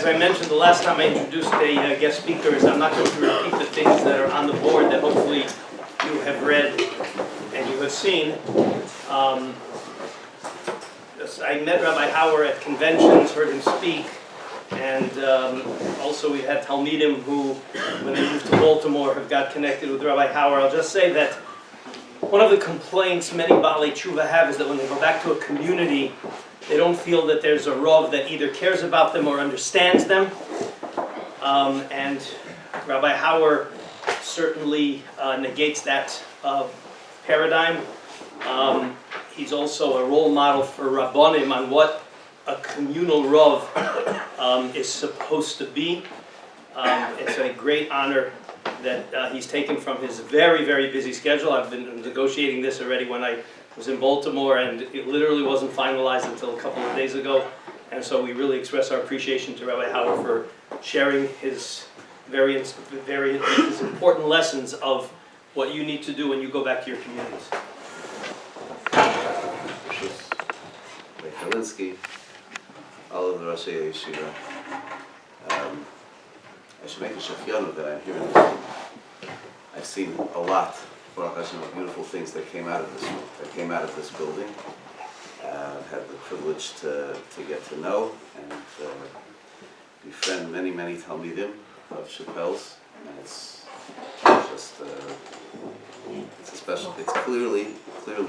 as I mentioned the last time I introduced a guest speakers, I'm not going to repeat the things that are on the board that hopefully you have read and you have seen. I met Rabbi Hauer at conventions, heard him speak, and also we had Talmidim who, when they moved to Baltimore, have got connected with Rabbi Hauer. I'll just say that one of the complaints many Baalei Tshuva have is that when they go back to a community, they don't feel that there's a Rav that either cares about them or understands them. And Rabbi Hauer certainly negates that paradigm. He's also a role model for Rabbanim on what a communal Rav is supposed to be. It's a great honor that he's taken from his very, very busy schedule. I've been negotiating this already when I was in Baltimore, and it literally wasn't finalized until a couple of days ago. And so we really express our appreciation to Rabbi Hauer for sharing his very important lessons of what you need to do when you go back to your communities. Kalinsky, all of the Rosh Yeshiva. I should make a shafyanu that I'm here in this room. I've seen a lot, Baruch Hashem, of beautiful things that came out of this building. Had the privilege to get to know and befriend many Talmidim of Chappelle's, and it's just it's clearly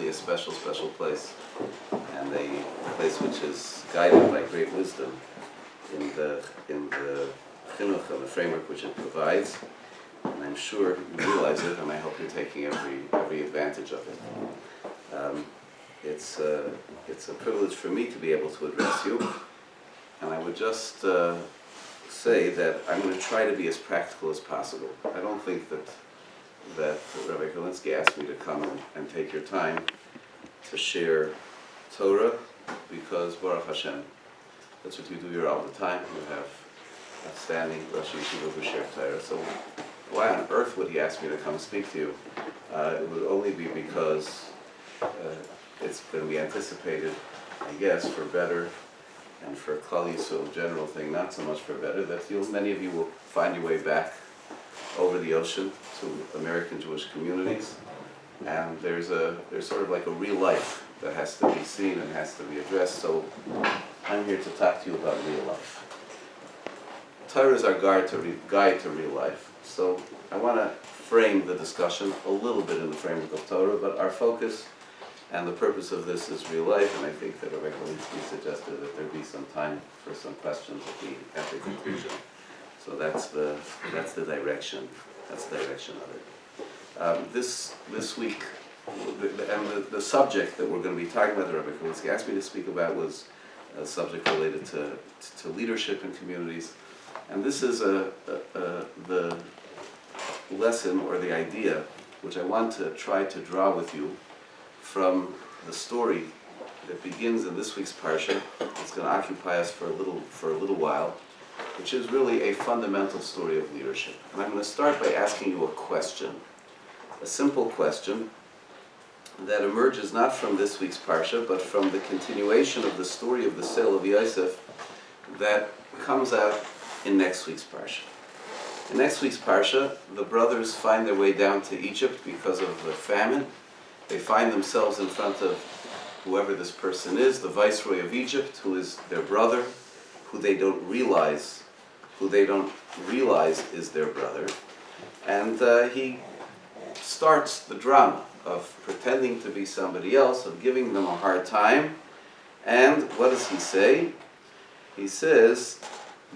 a special place, and a place which is guided by great wisdom in the chinuch and the framework which it provides. And I'm sure you realize it, and I hope you're taking every advantage of it. It's a privilege for me to be able to address you, and I would just say that I'm going to try to be as practical as possible. I don't think that Rabbi Kalinsky asked me to come and take your time to share Torah, because Baruch Hashem, that's what you do here all the time. You have outstanding Rosh Yeshiva who share Torah. So why on earth would he ask me to come speak to you? It would only be because it's going to be anticipated, I guess, for better, and for Klal Yisrael general thing, not so much for better, that many of you will find your way back over the ocean to American Jewish communities, and there's sort of like a real life that has to be seen and has to be addressed. So I'm here to talk to you about real life. Torah is our guide to real life. So I want to frame the discussion a little bit in the framework of Torah, but our focus and the purpose of this is real life, and I think that Rabbi Kalinsky suggested that there be some time for some questions at the conclusion. So that's the direction. That's the direction of it. This week, the subject that we're going to be talking about, that Rabbi Kalinsky asked me to speak about, was a subject related to leadership in communities, and this is the lesson or the idea which I want to try to draw with you from the story that begins in this week's parsha. It's going to occupy us for a little while, which is really a fundamental story of leadership. And I'm going to start by asking you a question, a simple question that emerges not from this week's parsha, but from the continuation of the story of the sale of Yosef that comes out in next week's parsha. In next week's parsha, the brothers find their way down to Egypt because of the famine. They find themselves in front of whoever this person is, the viceroy of Egypt, who is their brother, who they don't realize is their brother. And he starts the drama of pretending to be somebody else, of giving them a hard time. And what does he say? He says,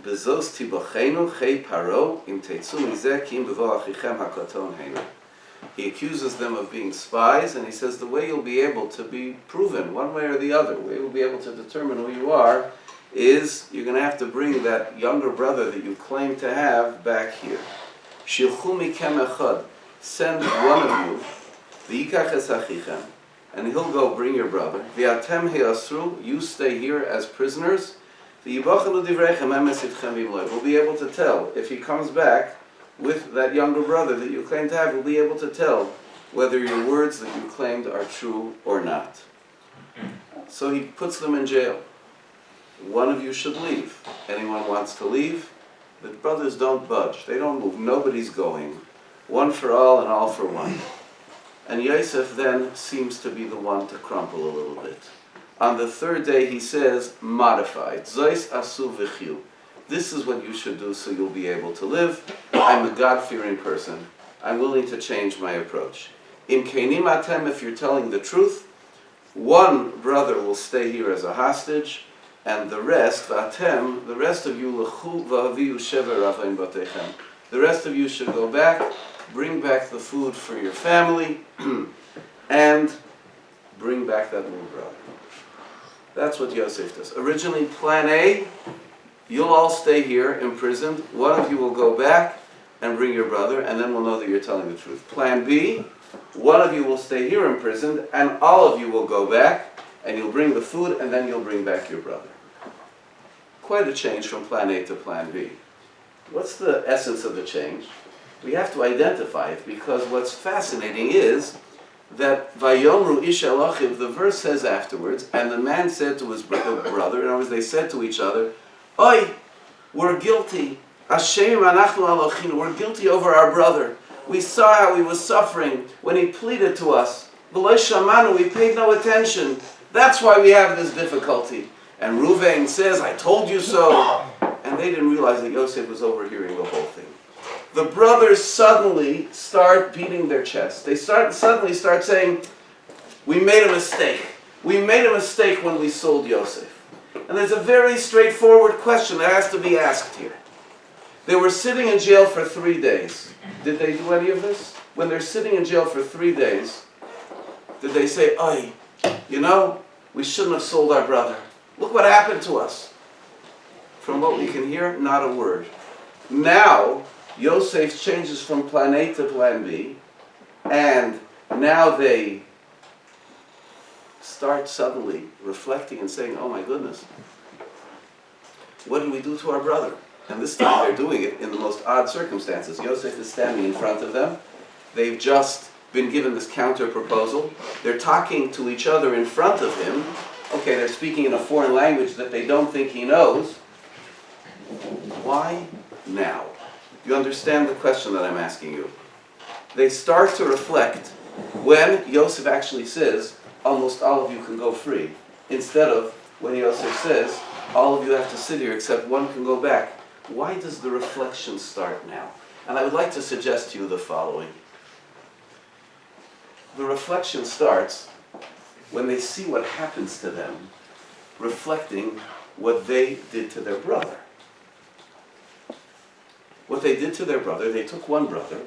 "Bezos tibochenu chei paro im teitzu mizeh ki im bevo achichem hakaton heinu." He accuses them of being spies, and he says the way you'll be able to be proven one way or the other, the way you'll be able to determine who you are, is you're going to have to bring that younger brother that you claim to have back here. Shilchu mikem echad, send one of you, v'yikach es achichem, and he'll go bring your brother. V'atem he'asru, you stay here as prisoners. V'yibachanu divrechem emes itchem v'imloi. We'll be able to tell if he comes back with that younger brother that you claim to have. We'll be able to tell whether your words that you claimed are true or not. So he puts them in jail. one of you should leave. Anyone wants to leave? The brothers don't budge. They don't move. Nobody's going. One for all and all for one. And Yosef then seems to be the one to crumple a little bit. On the third day he says, modified. Zois asu v'chiu. This is what you should do so you'll be able to live. I'm a God-fearing person. I'm willing to change my approach. Im keinim atem, if you're telling the truth, one brother will stay here as a hostage, and the rest, v'atem, the rest of you, l'chu v'aviu shever ravaim batechem. The rest of you should go back, bring back the food for your family, and bring back that little brother. That's what Yosef does. Originally, plan A, you'll all stay here imprisoned. One of you will go back and bring your brother, and then we'll know that you're telling the truth. Plan B, one of you will stay here imprisoned, and all of you will go back, and you'll bring the food, and then you'll bring back your brother. Quite a change from plan A to plan B. What's the essence of the change? We have to identify it, because what's fascinating is that Vayomru ish Elochiv, the verse says afterwards, and the man said to his brother, in other words, they said to each other, Oi, we're guilty. Hashem anachnu Elochinu, we're guilty over our brother. We saw how he was suffering when he pleaded to us. V'lo shamanu, we paid no attention. That's why we have this difficulty. And Reuven says, I told you so. And they didn't realize that Yosef was overhearing the whole thing. The brothers suddenly start beating their chests. They suddenly start saying, we made a mistake. We made a mistake when we sold Yosef. And there's a very straightforward question that has to be asked here. They were sitting in jail for 3 days. Did they do any of this? When they're sitting in jail for 3 days, did they say, Oy, you know, we shouldn't have sold our brother. Look what happened to us. From what we can hear, not a word. Now, Yosef changes from plan A to plan B, and now they start suddenly reflecting and saying, oh my goodness, what did we do to our brother? And this time they're doing it in the most odd circumstances. Yosef is standing in front of them. They've just been given this counter proposal. They're talking to each other in front of him. Okay, they're speaking in a foreign language that they don't think he knows. Why now? You understand the question that I'm asking you? They start to reflect when Yosef actually says, almost all of you can go free, instead of when Yosef says, all of you have to sit here except one can go back. Why does the reflection start now? And I would like to suggest to you the following. The reflection starts when they see what happens to them, reflecting what they did to their brother. What they did to their brother, they took one brother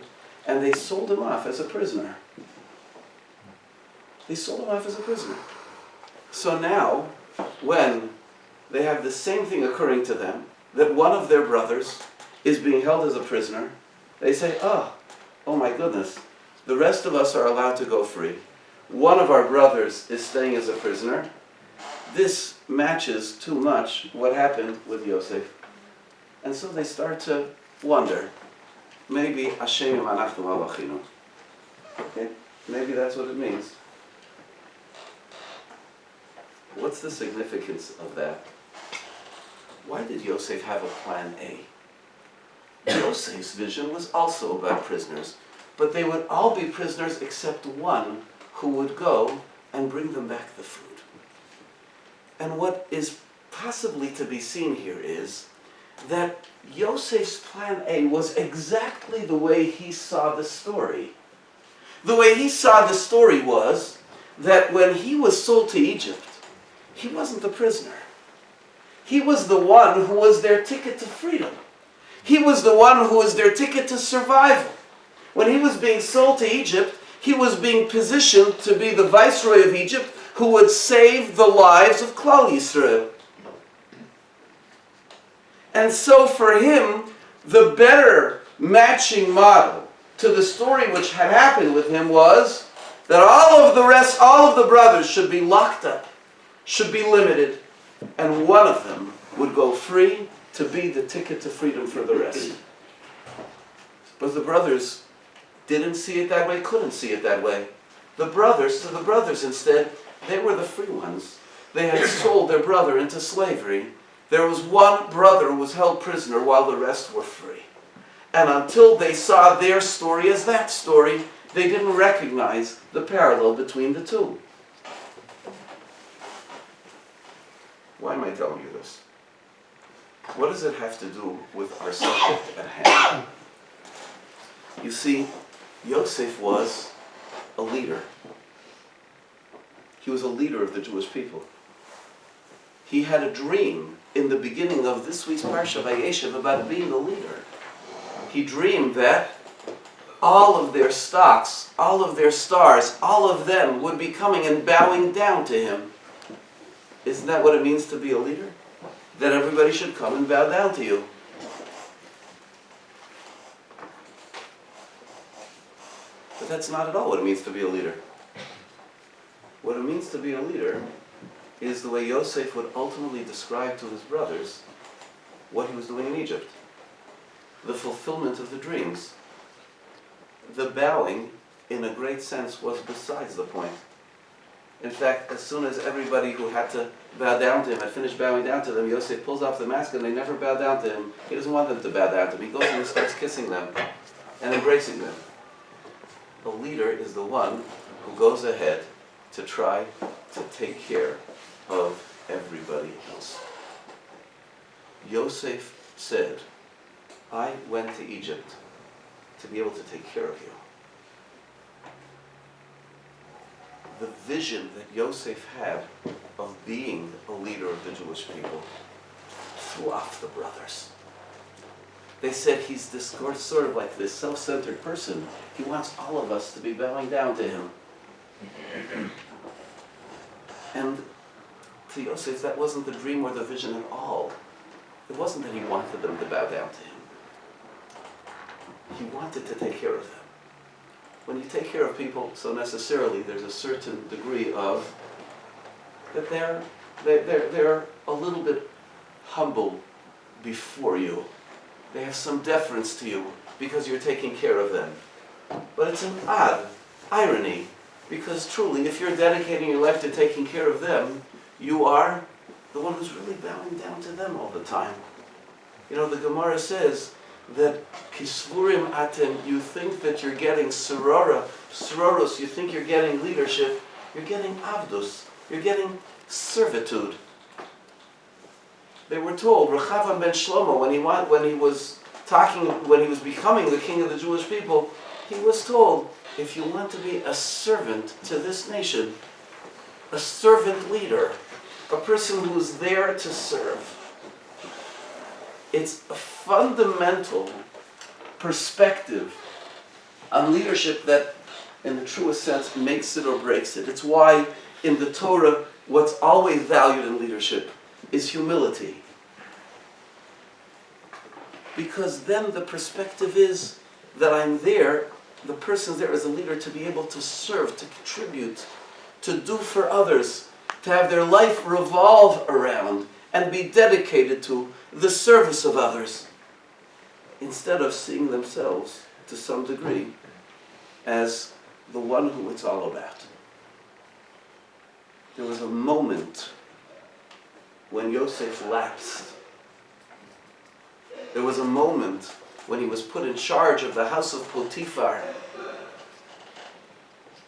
and they sold him off as a prisoner. They sold him off as a prisoner. So now, when they have the same thing occurring to them, that one of their brothers is being held as a prisoner, they say, oh my goodness, the rest of us are allowed to go free. One of our brothers is staying as a prisoner. This matches too much what happened with Yosef. And so they start to wonder, maybe Hashem anachnu Elochinu. Okay, maybe that's what it means. What's the significance of that? Why did Yosef have a plan A? Yosef's vision was also about prisoners, but they would all be prisoners except one who would go and bring them back the food. And what is possibly to be seen here is that Yosef's plan A was exactly the way he saw the story. The way he saw the story was that when he was sold to Egypt, he wasn't the prisoner. He was the one who was their ticket to freedom. He was the one who was their ticket to survival. When he was being sold to Egypt, he was being positioned to be the viceroy of Egypt who would save the lives of Klal Yisrael. And so for him, the better matching model to the story which had happened with him was that all of the brothers should be locked up, should be limited, and one of them would go free to be the ticket to freedom for the rest. But the brothers didn't see it that way, couldn't see it that way. The brothers instead, they were the free ones. They had sold their brother into slavery, There was one brother who was held prisoner while the rest were free. And until they saw their story as that story, they didn't recognize the parallel between the two. Why am I telling you this? What does it have to do with our subject at hand? You see, Yosef was a leader. He was a leader of the Jewish people. He had a dream in the beginning of this week's Parsha Vayeshev about being a leader. He dreamed that all of their stocks, all of their stars, all of them would be coming and bowing down to him. Isn't that what it means to be a leader? That everybody should come and bow down to you. But that's not at all what it means to be a leader. What it means to be a leader is the way Yosef would ultimately describe to his brothers what he was doing in Egypt. The fulfillment of the dreams. The bowing, in a great sense, was besides the point. In fact, as soon as everybody who had to bow down to him had finished bowing down to them, Yosef pulls off the mask and they never bow down to him. He doesn't want them to bow down to him. He goes and he starts kissing them and embracing them. A leader is the one who goes ahead to try to take care of everybody else. Yosef said, I went to Egypt to be able to take care of you. The vision that Yosef had of being a leader of the Jewish people threw off the brothers. They said he's this sort of like this self-centered person. He wants all of us to be bowing down to him. And to Yosef, that wasn't the dream or the vision at all. It wasn't that he wanted them to bow down to him. He wanted to take care of them. When you take care of people, so necessarily there's a certain degree of that they're a little bit humble before you. They have some deference to you because you're taking care of them. But it's an odd irony, because truly, if you're dedicating your life to taking care of them, you are the one who's really bowing down to them all the time. You know, the Gemara says that kisvurim atem, you think that you're getting sororos, you think you're getting leadership, you're getting avdus, you're getting servitude. They were told, Rechavam ben Shlomo, when he was becoming the king of the Jewish people, he was told, if you want to be a servant to this nation, a servant leader, a person who's there to serve, it's a fundamental perspective on leadership that, in the truest sense, makes it or breaks it. It's why in the Torah, what's always valued in leadership is humility. Because then the perspective is that I'm there, the person's there as a leader to be able to serve, to contribute, to do for others, to have their life revolve around and be dedicated to the service of others, instead of seeing themselves, to some degree, as the one who it's all about. There was a moment when Yosef lapsed. There was a moment when he was put in charge of the house of Potiphar.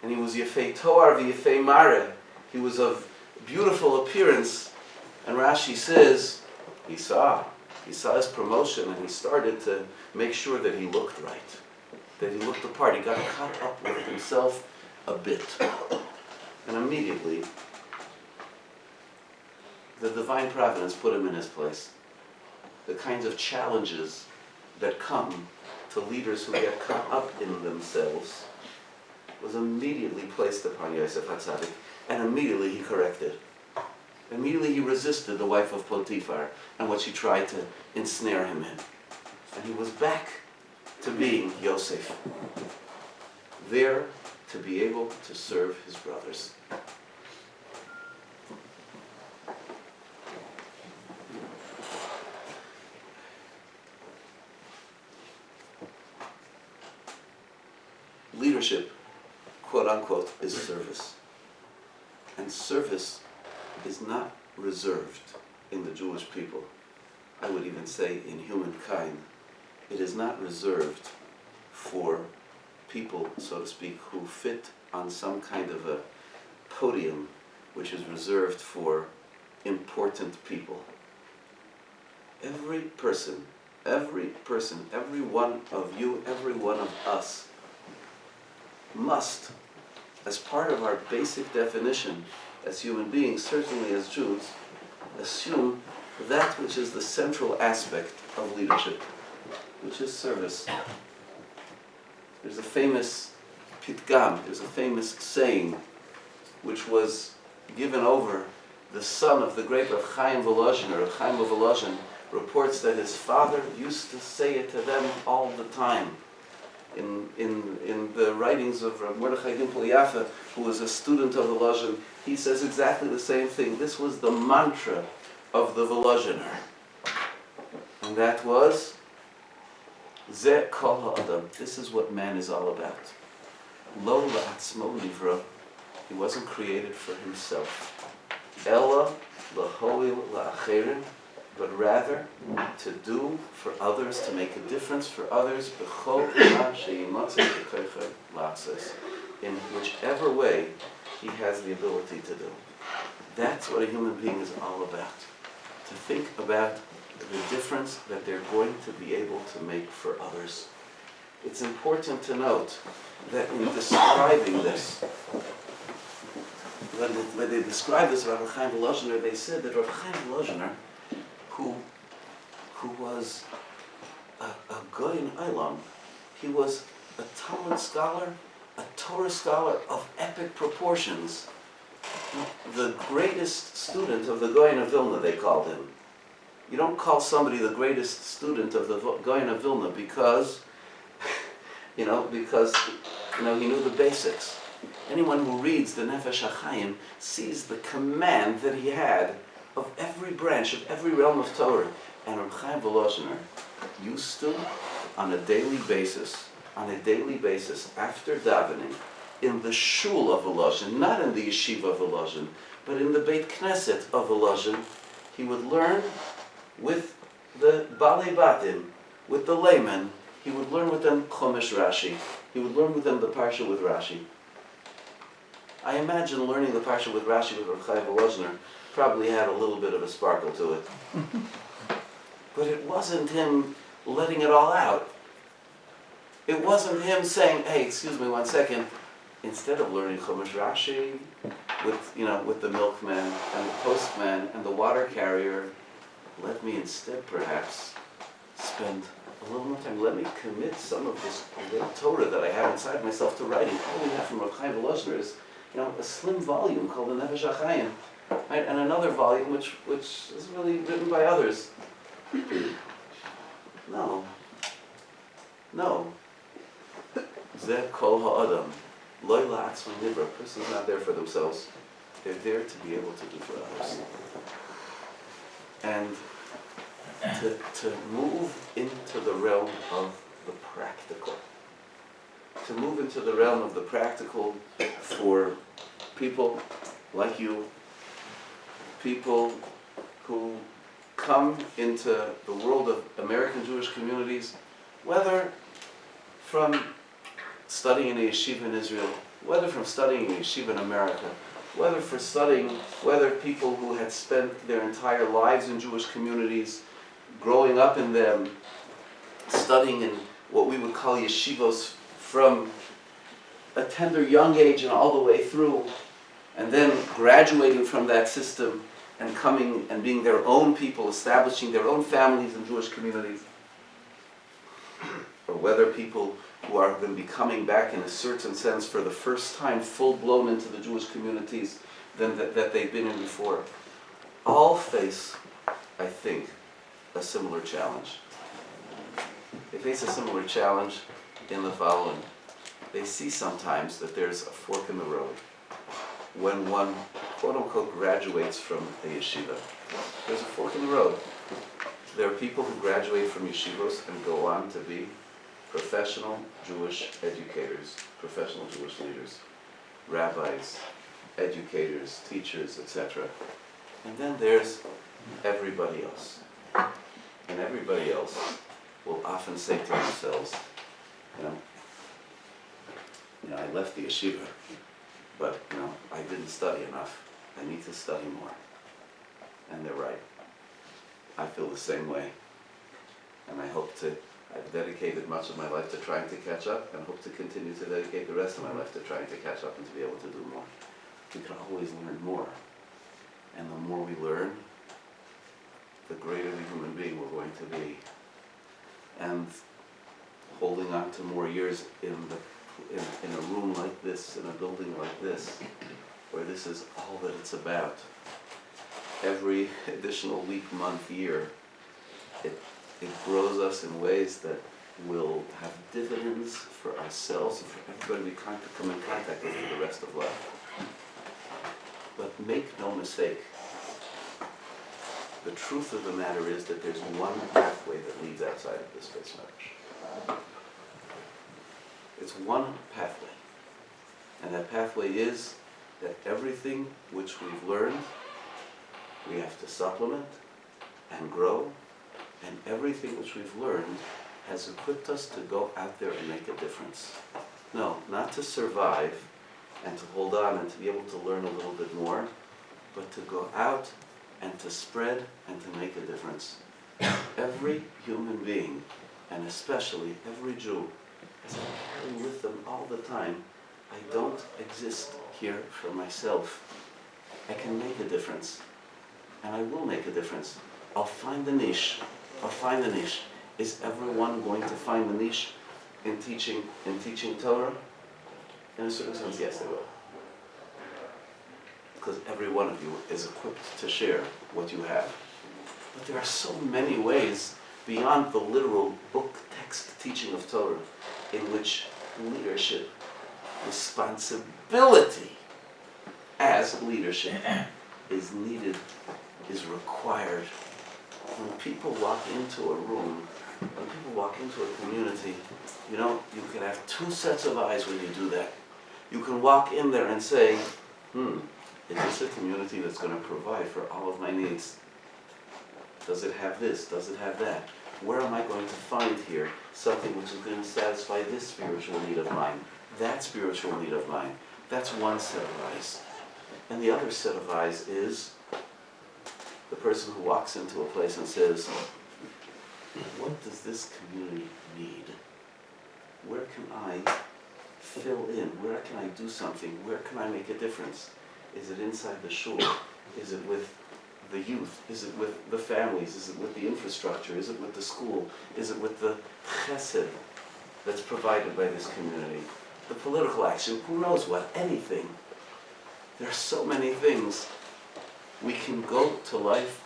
And he was Yefei Toar v'Yefei Mare. He was of beautiful appearance. And Rashi says, he saw his promotion and he started to make sure that he looked right, that he looked the part. He got caught up with himself a bit. And immediately, the divine providence put him in his place. The kinds of challenges that come to leaders who get caught up in themselves was immediately placed upon Yosef HaTzadik, and immediately he corrected. Immediately he resisted the wife of Potiphar and what she tried to ensnare him in. And he was back to being Yosef, there to be able to serve his brothers. Leadership, quote unquote, is service. And service is not reserved in the Jewish people, I would even say in humankind, it is not reserved for people, so to speak, who fit on some kind of a podium which is reserved for important people. Every person, every one of you, every one of us must, as part of our basic definition as human beings, certainly as Jews, assume that which is the central aspect of leadership, which is service. There's a famous pitgam, there's a famous saying, which was given over the son of the great Rav Chaim Volozhin, or Rav Chaim of Volozhin, reports that his father used to say it to them all the time. In the writings of Rav Mordechai Gimpel Yafa, who was a student of Volozhin, he says exactly the same thing. This was the mantra of the Volozhiner. And that was, Ze kol ha'adam. This is what man is all about. Lo la'atzmo nivra. He wasn't created for himself. Ella lahoil la'acherim. But rather to do for others, to make a difference for others, in whichever way he has the ability to do. That's what a human being is all about. To think about the difference that they're going to be able to make for others. It's important to note that in describing this, when they described this about Rav Chaim Volozhiner, they said that Rav Chaim Volozhiner, who was a Goyin Olam, he was a Talmud scholar, a Torah scholar of epic proportions. The greatest student of the Goyin of Vilna, they called him. You don't call somebody the greatest student of the Goyin of Vilna because he knew the basics. Anyone who reads the Nefesh HaChaim sees the command that he had of every branch, of every realm of Torah. And Reb Chaim Volozhiner used to, on a daily basis, after davening, in the shul of Volozhin, not in the yeshiva of Volozhin, but in the Beit Knesset of Volozhin, he would learn with the Balei Batim, with the laymen, he would learn with them Chumash Rashi, he would learn with them the Parsha with Rashi. I imagine learning the Parsha with Rashi with Reb Chaim Volozhiner probably had a little bit of a sparkle to it. But it wasn't him letting it all out. It wasn't him saying, hey, excuse me 1 second, instead of learning Chumash Rashi with the milkman and the postman and the water carrier, let me instead perhaps spend a little more time. Let me commit some of this great Torah that I have inside myself to writing. All we have from Reb Chaim Volozhiner is a slim volume called the Nefesh HaChaim. Right? And another volume which is really written by others. No. Zeh kol ha'adam. Loi la'atzmai nivra. A person's not there for themselves. They're there to be able to do for others. And to move into the realm of the practical. To move into the realm of the practical for people like you, people who come into the world of American Jewish communities, whether from studying in a yeshiva in Israel, whether from studying in a yeshiva in America, whether people who had spent their entire lives in Jewish communities, growing up in them, studying in what we would call yeshivos from a tender young age and all the way through, and then graduating from that system and coming and being their own people, establishing their own families in Jewish communities, or whether people who are going to be coming back in a certain sense for the first time full-blown into the Jewish communities that they've been in before, all face, I think, a similar challenge. They face a similar challenge in the following. They see sometimes that there's a fork in the road when one, quote-unquote, graduates from a yeshiva. There's a fork in the road. There are people who graduate from yeshivos and go on to be professional Jewish educators, professional Jewish leaders, rabbis, educators, teachers, etc. And then there's everybody else. And everybody else will often say to themselves, you know, I left the yeshiva, but I didn't study enough. I need to study more. And they're right. I feel the same way. And I've dedicated much of my life to trying to catch up, and hope to continue to dedicate the rest of my life to trying to catch up and to be able to do more. We can always learn more. And the more we learn, the greater the human being we're going to be. And holding on to more years in a room like this, in a building like this, where this is all that it's about, every additional week, month, year, it grows us in ways that will have dividends for ourselves and for everybody we come in contact with for the rest of life. But make no mistake, the truth of the matter is that there's one pathway that leads outside of this space marriage. It's one pathway. And that pathway is that everything which we've learned, we have to supplement and grow. And everything which we've learned has equipped us to go out there and make a difference. No, not to survive and to hold on and to be able to learn a little bit more, but to go out and to spread and to make a difference. Every human being, and especially every Jew, has to carry with them all the time, I don't exist here for myself. I can make a difference, and I will make a difference. I'll find the niche. Is everyone going to find the niche in teaching Torah? In a certain sense, yes, they will. Because every one of you is equipped to share what you have. But there are so many ways beyond the literal book text teaching of Torah in which leadership, responsibility as leadership is needed, is required. When people walk into a room, when people walk into a community, you can have two sets of eyes when you do that. You can walk in there and say, is this a community that's going to provide for all of my needs? Does it have this? Does it have that? Where am I going to find here something which is going to satisfy this spiritual need of mine, that spiritual need of mine? That's one set of eyes. And the other set of eyes is the person who walks into a place and says, what does this community need? Where can I fill in? Where can I do something? Where can I make a difference? Is it inside the shul? Is it with the youth? Is it with the families? Is it with the infrastructure? Is it with the school? Is it with the chesed that's provided by this community? The political action, who knows what, anything. There are so many things. We can go to life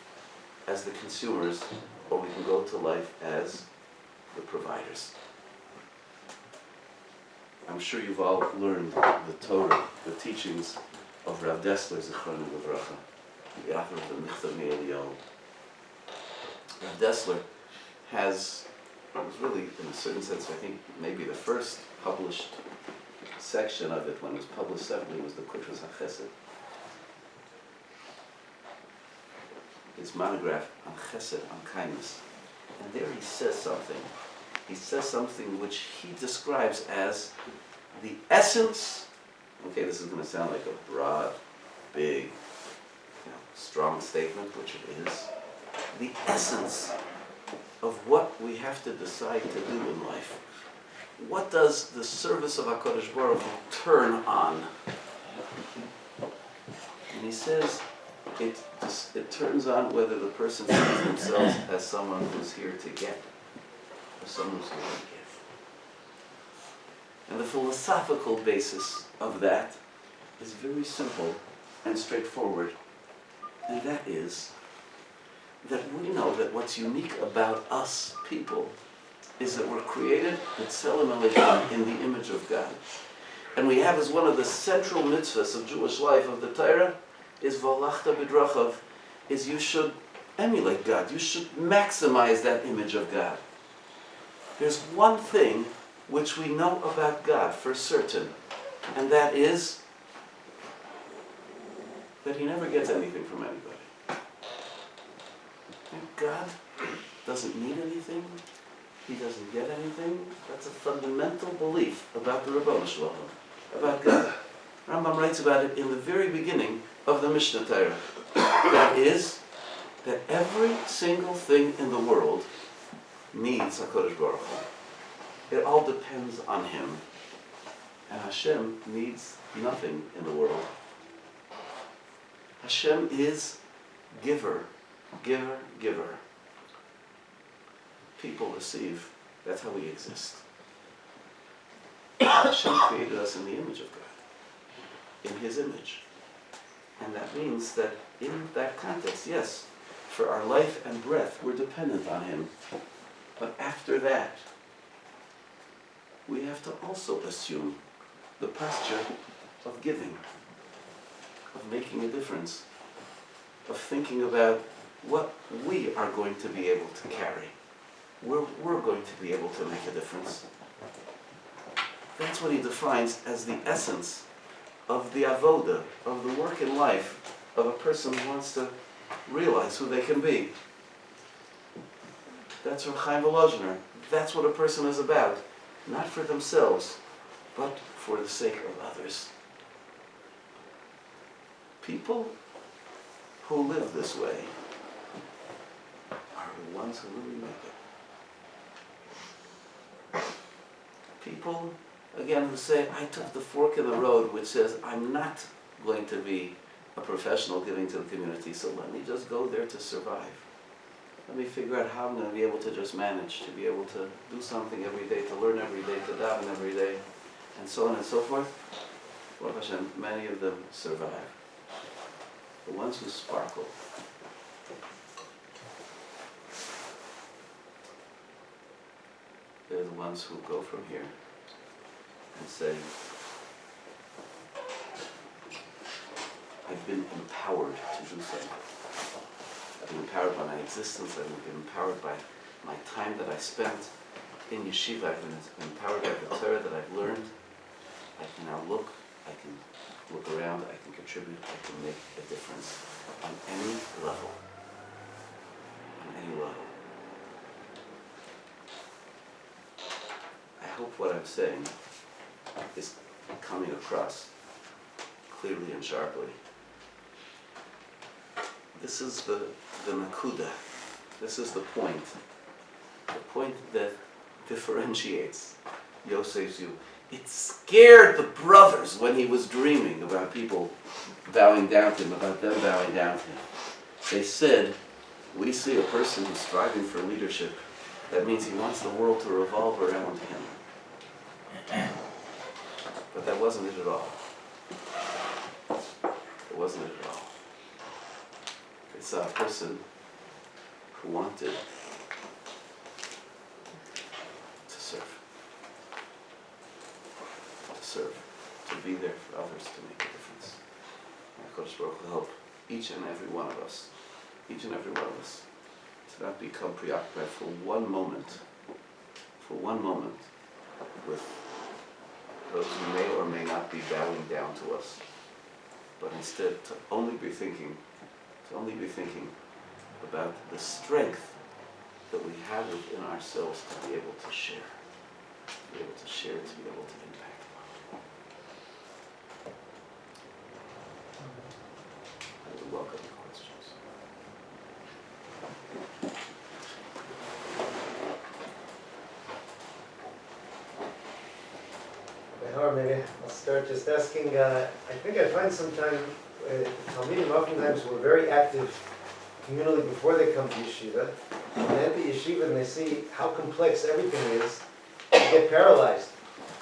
as the consumers, or we can go to life as the providers. I'm sure you've all learned the Torah, the teachings of Rav Dessler, Zichron Livracha, the author of the Michtav Me'Eliyahu. Rav Dessler was really, in a certain sense, I think maybe the first published section of it, when it was published separately, was the Kutras HaChesed. His monograph on Chesed, on kindness. And there he says something. He says something which he describes as the essence. Okay, this is going to sound like a broad, big, strong statement, which it is. The essence of what we have to decide to do in life. What does the service of HaKadosh Baruch Hu turn on? And he says, it turns on whether the person sees themselves as someone who's here to get, or someone who's here to give. And the philosophical basis of that is very simple and straightforward. And that is that we know that what's unique about us people is that we're created in the image of God. And we have as one of the central mitzvahs of Jewish life, of the Torah, is V'alachta b'drachav, is you should emulate God. You should maximize that image of God. There's one thing which we know about God for certain, and that is that He never gets anything from anybody. And God doesn't need anything. He doesn't get anything. That's a fundamental belief about the Ribbono Shel Olam, about God. Rambam writes about it in the very beginning of the Mishnah Torah. That is, that every single thing in the world needs HaKadosh Baruch Hu. It all depends on Him. And Hashem needs nothing in the world. Hashem is giver, giver, giver. People receive. That's how we exist. Hashem created us in the image of God, in His image. And that means that in that context, yes, for our life and breath, we're dependent on Him. But after that, we have to also assume the posture of giving, of making a difference, of thinking about what we are going to be able to carry, where we're going to be able to make a difference. That's what he defines as the essence of the avoda, of the work in life of a person who wants to realize who they can be. That's Reb Chaim Volozhiner. That's what a person is about. Not for themselves, but for the sake of others. People who live this way are the ones who really make it. People, again, who say, I took the fork in the road which says, I'm not going to be a professional giving to the community, so let me just go there to survive. Let me figure out how I'm going to be able to just manage, to be able to do something every day, to learn every day, to daven every day, and so on and so forth. Baruch Hashem, many of them survive. The ones who sparkle, they're the ones who go from here and say, I've been empowered to do something. I've been empowered by my existence. I've been empowered by my time that I spent in yeshiva. I've been empowered by the Torah that I've learned. I can now look. I can look around. I can contribute. I can make a difference on any level. On any level. I hope what I'm saying is coming across clearly and sharply. This is the Mokuba. This is the point that differentiates Yosef's view. It scared the brothers when he was dreaming about people bowing down to him, about them bowing down to him. They said, we see a person who's striving for leadership. That means he wants the world to revolve around him. But that wasn't it at all. It wasn't it at all. It's a person who wanted to serve, to be there for others, to make a difference. HaKadosh Baruch Hu will help each and every one of us, to not become preoccupied for one moment with those who may or may not be bowing down to us, but instead to only be thinking about the strength that we have within ourselves to be able to share, to be able to impact. I would welcome your questions. Hauer, maybe I'll start just asking, I think I find sometimes Talmidim oftentimes were very active communally before they come to yeshiva. When they enter yeshiva and they see how complex everything is, they get paralyzed.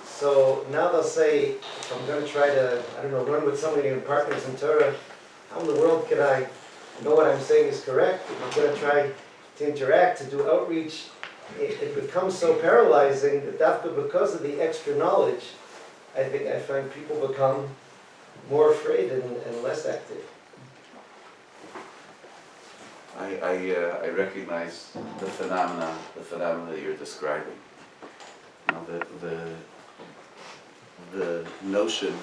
So now they'll say, if I'm going to try to, run with somebody in partners in Torah, how in the world can I know what I'm saying is correct? If I'm going to try to interact, to do outreach, it becomes so paralyzing that because of the extra knowledge, I find people become more afraid and less active. I recognize the phenomena that you're describing. The notion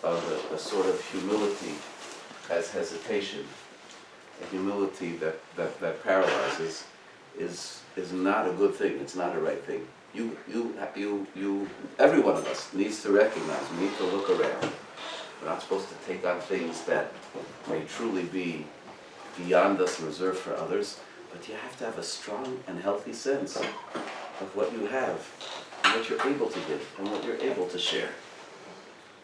of a sort of humility as hesitation a humility that paralyzes is not a good thing. It's not a right thing. Every one of us needs to recognize, we need to look around. We're not supposed to take on things that may truly be beyond us and reserved for others, but you have to have a strong and healthy sense of what you have, and what you're able to give, and what you're able to share.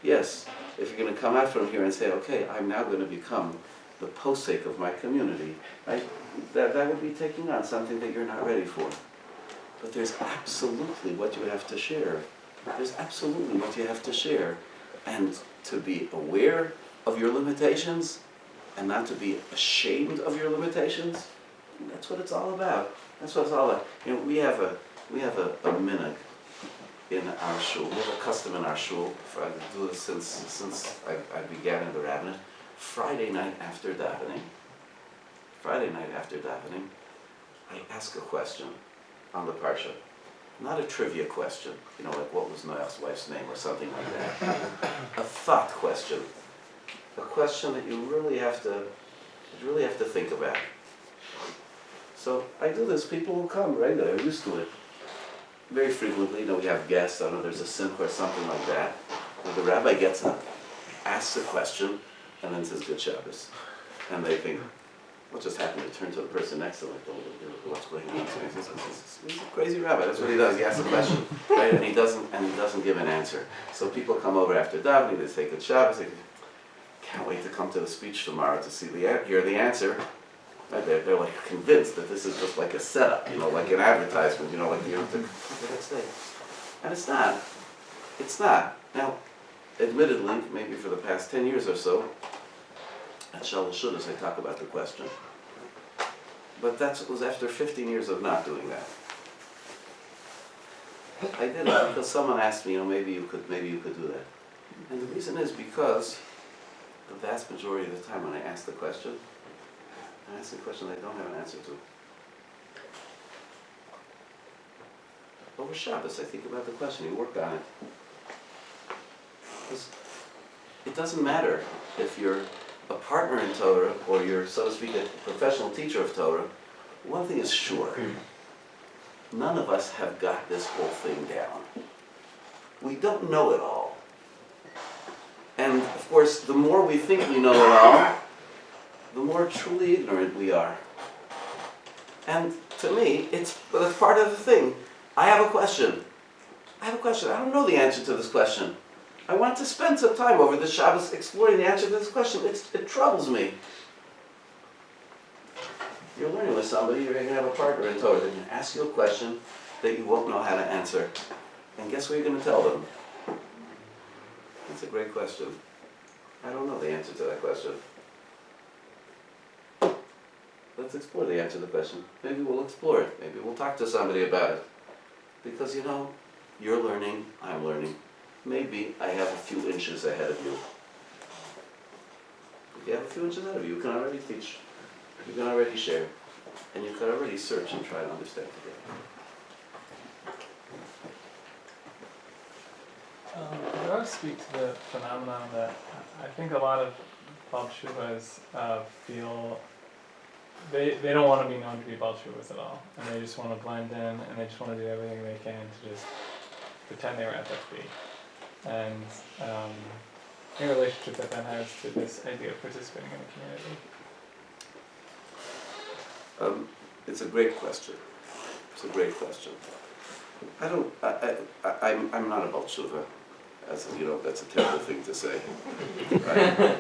Yes, if you're going to come out from here and say, okay, I'm now going to become the posek of my community, right? That would be taking on something that you're not ready for. But there's absolutely what you have to share. There's absolutely what you have to share. And to be aware of your limitations and not to be ashamed of your limitations, that's what it's all about. That's what it's all about. You know, we have a minhag in our shul. We have a custom in our shul. I do this since I began in the rabbinate. Friday night after davening, I ask a question on the parsha. Not a trivia question, you know, like what was Noah's wife's name or something like that. A thought question. A question that you really have to think about. So I do this, people will come, right? They're used to it. Very frequently, you know, we have guests, I don't know, there's a simcha or something like that. Where the rabbi gets up, asks a question, and then says, Good Shabbos. And they think, what just happened? They turn to the person next to them, like, oh, what's going on? So he says, he's a crazy rabbi, that's what he does. He asks a question, right? And he doesn't give an answer. So people come over after davening, they say, Good Shabbos. They can't wait to come to the speech tomorrow to hear the answer. Right? They're like convinced that this is just like a setup, you know, like an advertisement, you know, like the next day. And it's not. It's not. Now, admittedly, maybe for the past 10 years or so, at Shalosh Shudas I talk about the question. But that was after 15 years of not doing that. I did it because someone asked me, you know, maybe you could do that. And the reason is because the vast majority of the time when I ask the question I don't have an answer to. Over Shabbos, I think about the question, you work on it. Because it doesn't matter if you're a partner in Torah or you're, so to speak, a professional teacher of Torah. One thing is sure, none of us have got this whole thing down. We don't know it all. And of course, the more we think we know it all, the more truly ignorant we are. And to me, that's part of the thing. I have a question. I don't know the answer to this question. I want to spend some time over this Shabbos exploring the answer to this question. It troubles me. You're learning with somebody, you're going to have a partner in Torah. They're going to ask you a question that you won't know how to answer. And guess what you're going to tell them? That's a great question. I don't know the answer to that question. Let's explore the answer to the question. Maybe we'll explore it. Maybe we'll talk to somebody about it. Because, you know, you're learning, I'm learning. Maybe I have a few inches ahead of you. If you have a few inches ahead of you, you can already teach. You can already share. And you can already search and try to understand together. Could I speak to the phenomenon that I think a lot of Bal Tshuvas feel they don't want to be known to be Bal Tshuvas at all, and they just want to blend in, and they just want to do everything they can to just pretend they were FFB. And any relationship that has to this idea of participating in the community? It's a great question. I'm not a Bal Tshuva. As you know, that's a terrible thing to say. Right?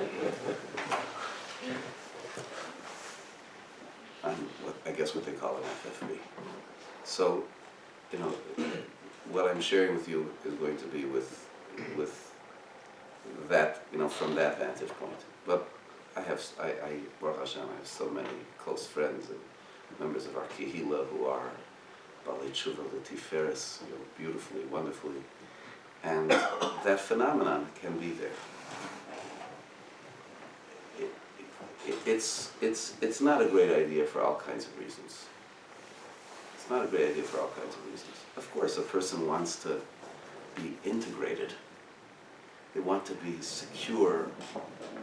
I guess what they call an FFB. So, you know, what I'm sharing with you is going to be with that, you know, from that vantage point. But Baruch Hashem, I have so many close friends and members of our Kehila who are Balei Tshuva L'Tiferes, you know, beautifully, wonderfully. And that phenomenon can be there. It's not a great idea for all kinds of reasons. Of course, a person wants to be integrated. They want to be secure,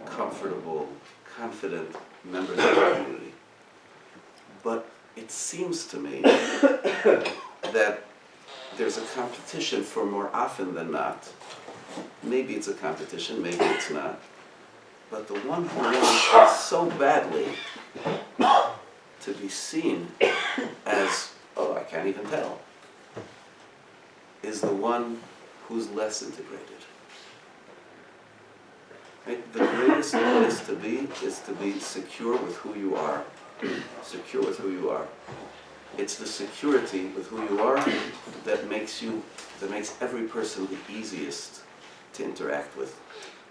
comfortable, confident members of the community. But it seems to me that there's a competition for more often than not. Maybe it's a competition, maybe it's not. But the one who wants so badly to be seen as, oh, I can't even tell, is the one who's less integrated. Right? The greatest place to be is to be secure with who you are. Secure with who you are. It's the security with who you are that makes every person the easiest to interact with.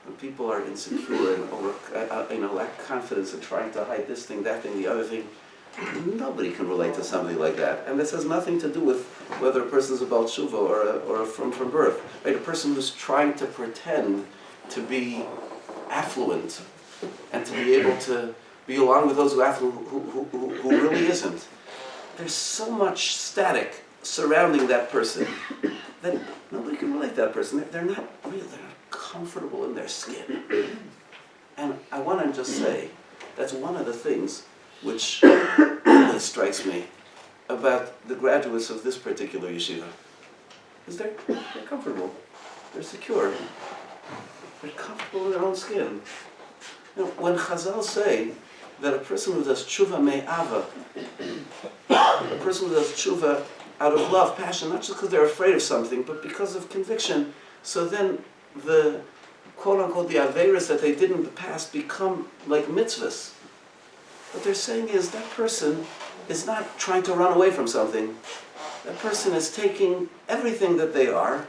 When people are insecure and lack confidence and trying to hide this thing, that thing, the other thing, nobody can relate to somebody like that. And this has nothing to do with whether a person is a Baal Tshuva or from birth. Right? A person who's trying to pretend to be affluent and to be able to be along with those who really isn't. There's so much static surrounding that person that nobody can relate to that person. They're not comfortable in their skin. And I want to just say, that's one of the things which really strikes me about the graduates of this particular yeshiva. Is they're comfortable, they're secure, they're comfortable in their own skin. You know, when Chazal say that a person who does tshuva me'ava, a person who does tshuva out of love, passion, not just because they're afraid of something, but because of conviction, so then the quote-unquote the averas that they did in the past become like mitzvahs. What they're saying is that person is not trying to run away from something. That person is taking everything that they are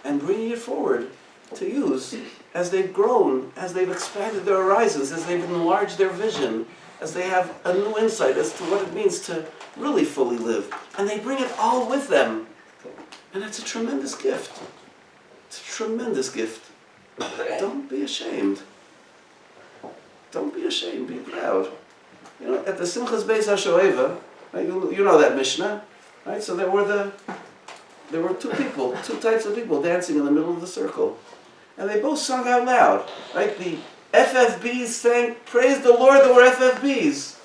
and bringing it forward to use as they've grown, as they've expanded their horizons, as they've enlarged their vision, as they have a new insight as to what it means to really fully live. And they bring it all with them. And that's a tremendous gift. It's a tremendous gift. Don't be ashamed. Don't be ashamed, be proud. You know, at the Simchas Beis HaShoeva, right, you know that Mishnah, right? So there were two types of people dancing in the middle of the circle. And they both sung out loud, right? The FFBs sang, praise the Lord, there were FFBs.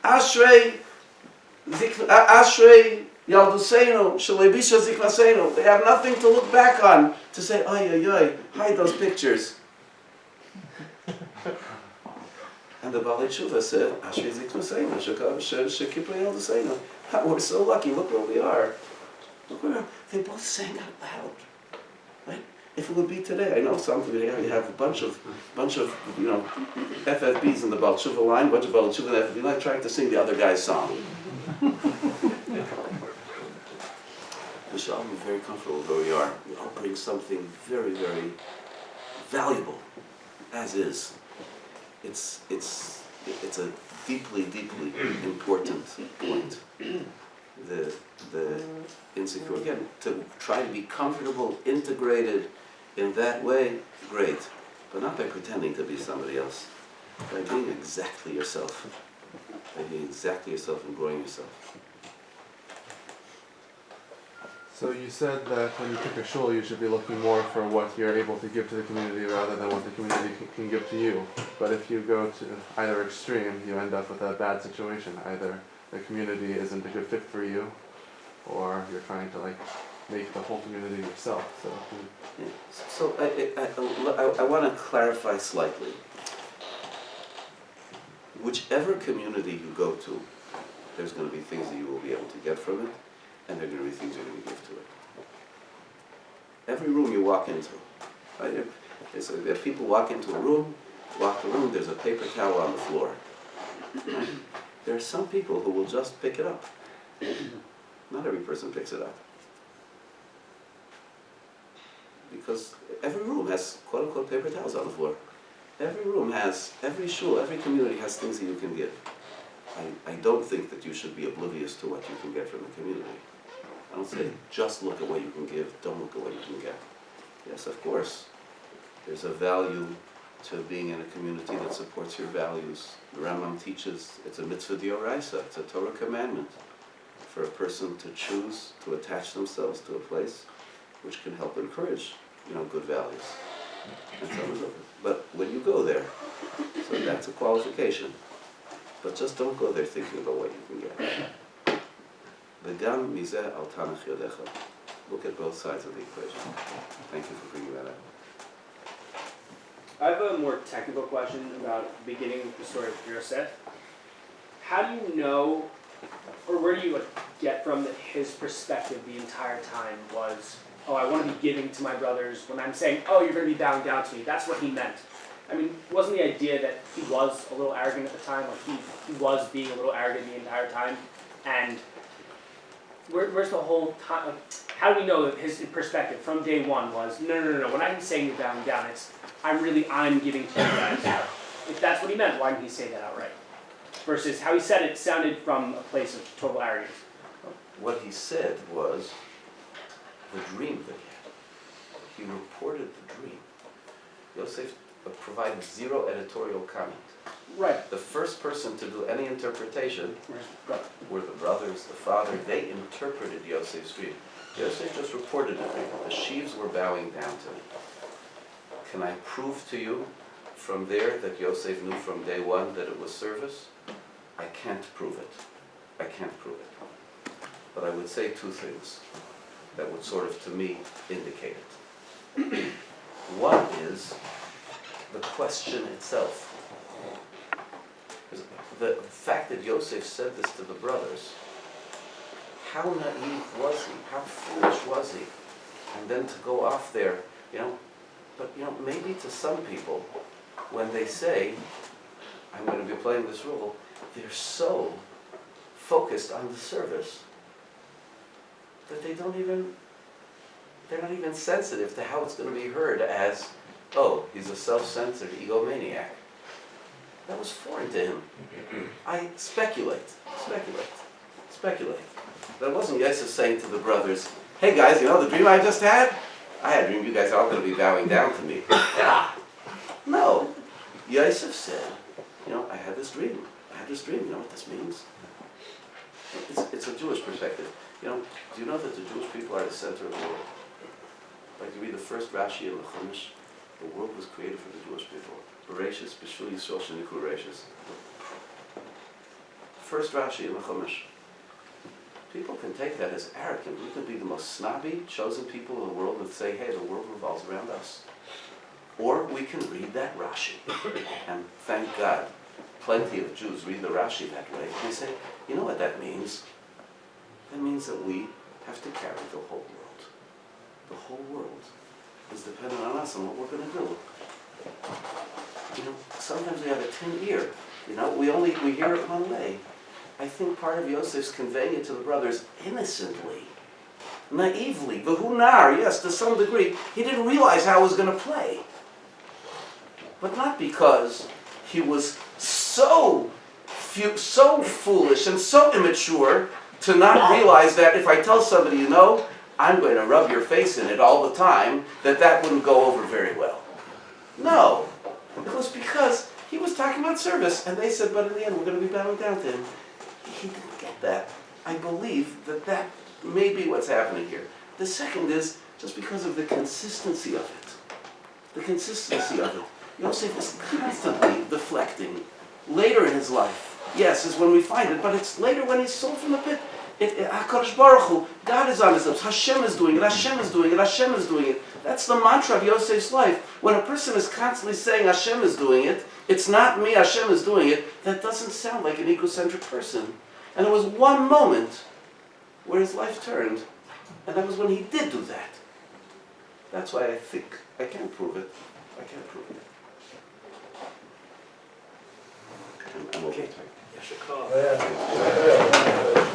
Ashrei Yalduseinu, Shalebisha Ziknaseinu. They have nothing to look back on to say, ay, hide those pictures. And the Baalei Tshuva said, Ashrei Ziknaseinu, Shekipra Yalduseinu. We're so lucky, look where we are. Look where they both sang out loud. Right? If it would be today, I know you have a bunch of FFBs in the Baal Tshuva line, a bunch of Baal Tshuva in the FFB line trying to sing the other guy's song. We should all be very comfortable where we are. We all bring something very, very valuable, as is. It's a deeply, deeply important point. The insecure, again, to try to be comfortable, integrated in that way, great. But not by pretending to be somebody else. By being exactly yourself. By being exactly yourself and growing yourself. So you said that when you pick a shul, you should be looking more for what you're able to give to the community rather than what the community can give to you. But if you go to either extreme, you end up with a bad situation. Either the community isn't a good fit for you, or you're trying to make the whole community yourself. So I want to clarify slightly. Whichever community you go to, there's going to be things that you will be able to get from it, and there are going to be things you're going to give to it. Every room you walk into, right? If people walk into a room, there's a paper towel on the floor. There are some people who will just pick it up. Not every person picks it up. Because every room has quote-unquote paper towels on the floor. Every shul, every community has things that you can give. I don't think that you should be oblivious to what you can get from the community. I don't say just look at what you can give, don't look at what you can get. Yes, of course, there's a value to being in a community that supports your values. The Rambam teaches it's a mitzvah d'oraisa, it's a Torah commandment for a person to choose to attach themselves to a place which can help encourage, good values. And some is open. But when you go there, so that's a qualification. But just don't go there thinking about what you can get. V'gam mizeh al tanach yodecha. Look at both sides of the equation. Thank you for bringing that up. I have a more technical question about the beginning of the story of Yosef. How do you know, or where do you get from that his perspective the entire time was, oh, I want to be giving to my brothers, when I'm saying, oh, you're going to be bowing down to me, that's what he meant. I mean, wasn't the idea that he was a little arrogant at the time, like he was being a little arrogant the entire time, and where's the whole time, how do we know that his perspective from day one was, no, when I'm saying you're bowing down, it's, I'm giving to you guys. If that's what he meant, why didn't he say that outright? Versus how he said it sounded from a place of total arrogance. What he said was the dream that he had. He reported the dream. Yosef provided zero editorial comment. Right. The first person to do any interpretation were the brothers, the father. They interpreted Yosef's dream. Yosef just reported the dream. The sheaves were bowing down to me. Can I prove to you from there that Yosef knew from day one that it was service? I can't prove it. I can't prove it. But I would say two things that would sort of, to me, indicate it. One is the question itself. The fact that Yosef said this to the brothers, how naive was he? How foolish was he? And then to go off there, but maybe to some people, when they say, I'm going to be playing this role, they're so focused on the service that they're not even sensitive to how it's going to be heard as, oh, he's a self-centered egomaniac. That was foreign to him. I speculate. That wasn't Yosef saying to the brothers, hey guys, the dream I just had? I had a dream you guys are all going to be bowing down to me. No. Yosef said, I had this dream. You know what this means? It's a Jewish perspective. Do you know that the Jewish people are the center of the world? Like you read the first Rashi in the Chumash, the world was created for the Jewish people. Bereshis, B'shul Yisrael Sheniku Bereshis. First Rashi in the Chumash. People can take that as arrogant. We can be the most snobby, chosen people in the world and say, hey, the world revolves around us. Or we can read that Rashi. And thank God, plenty of Jews read the Rashi that way. And they say, you know what that means? That means that we have to carry the whole world. The whole world is dependent on us and what we're going to do. Sometimes we have a tin ear. We hear it one way. I think part of Yosef's conveying it to the brothers innocently, naively, v'hunar, yes, to some degree. He didn't realize how it was going to play. But not because he was so foolish and so immature to not realize that if I tell somebody, I'm going to rub your face in it all the time, that wouldn't go over very well. No. It was because he was talking about service, and they said, but in the end, we're going to be bowing down to him. He didn't get that. I believe that may be what's happening here. The second is just because of the consistency of it. The consistency of it. Yosef is constantly deflecting. Later in his life, yes, is when we find it, but it's later when he's sold from the pit. HaKadosh Baruch Hu, God is on his lips. Hashem is doing it. Hashem is doing it. Hashem is doing it. That's the mantra of Yosef's life. When a person is constantly saying Hashem is doing it, it's not me, Hashem is doing it, that doesn't sound like an egocentric person. And there was one moment where his life turned, and that was when he did do that. That's why I think, I can't prove it. I'm okay. Yes, your call. Yeah.